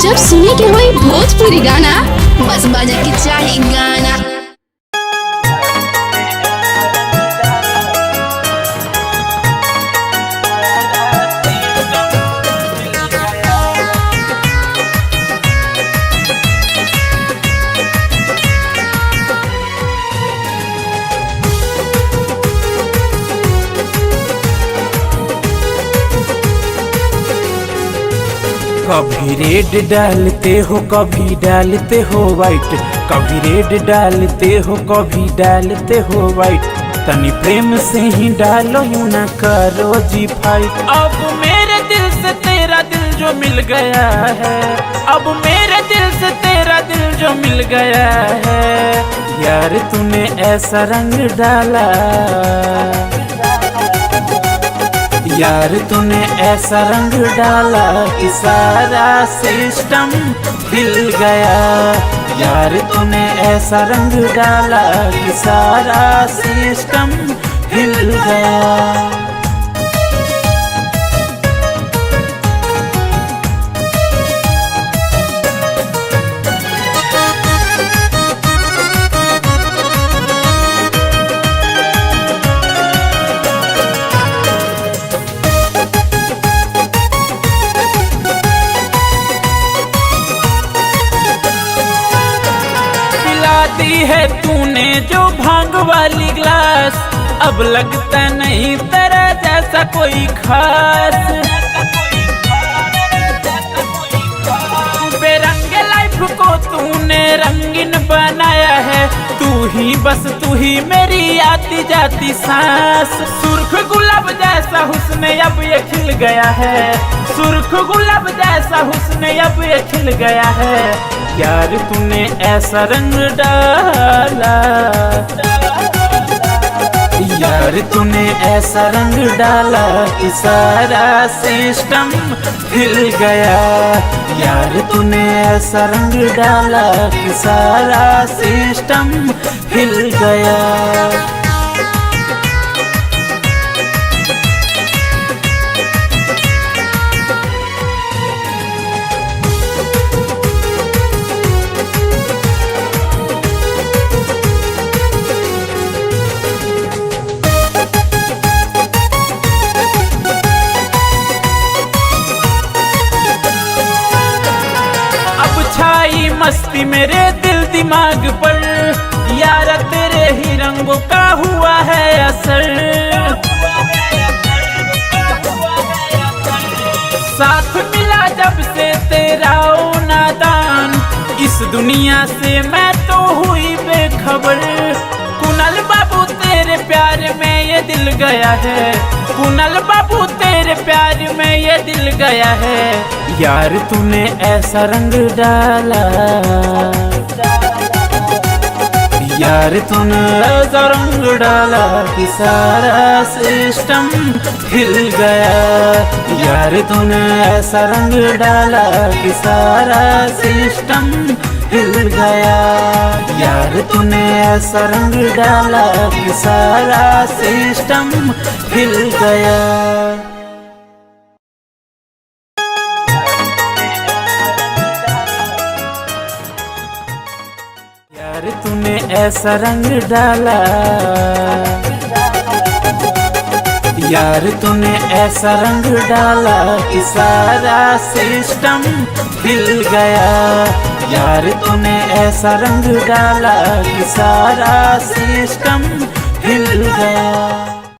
जब सुने के होई भोजपुरी गाना, बस बजे के चाही गाना। कभी रेड डालते हो कभी डालते हो वाइट, कभी रेड डालते हो कभी डालते हो वाइट। तनी प्रेम से ही डालो यूं ना करो जी फाइट। अब मेरे दिल से तेरा दिल जो मिल गया है, अब मेरे दिल से तेरा दिल जो मिल गया है। यार तूने ऐसा रंग डाला, यार तूने ऐसा रंग डाला कि सारा सिस्टम हिल गया। यार तूने ऐसा रंग डाला कि सारा सिस्टम हिल गया। दी है तूने जो भांग वाली ग्लास, अब लगता नहीं तेरा जैसा कोई खास। बेरंगे लाइफ को तूने रंगीन बनाया है, तू ही बस तू ही मेरी आती जाती सांस। सुर्ख गुलाब जैसा हुस्न अब ये खिल गया है, सुर्ख गुलाब जैसा हुस्न अब ये खिल गया है। यार तूने ऐसा रंग डाला, यार तूने ऐसा रंग डाला कि सारा सिस्टम हिल गया। यार तूने ऐसा रंग डाला कि सारा सिस्टम हिल गया। मस्ती मेरे दिल दिमाग पर, यार तेरे ही रंगों का हुआ है असर। साथ मिला जब से तेरा ओ नादान, इस दुनिया से मैं तो हुई बेखबर। कुणाल बाबू तेरे प्यार में ये दिल गया है, कुणाल बाबू तेरे प्यार में ये दिल गया है। यार तूने ऐसा रंग डाला, यार तूने ऐसा रंग डाला कि सारा सिस्टम हिल गया। यार तूने ऐसा रंग डाला कि सारा सिस्टम हिल गया। यार तूने ऐसा रंग डाला कि सारा सिस्टम हिल गया। यार तूने ऐसा रंग डाला, यार तूने ऐसा रंग डाला कि सारा सिस्टम हिल गया। यार तूने ऐसा रंग डाला कि सारा सिस्टम हिल गया।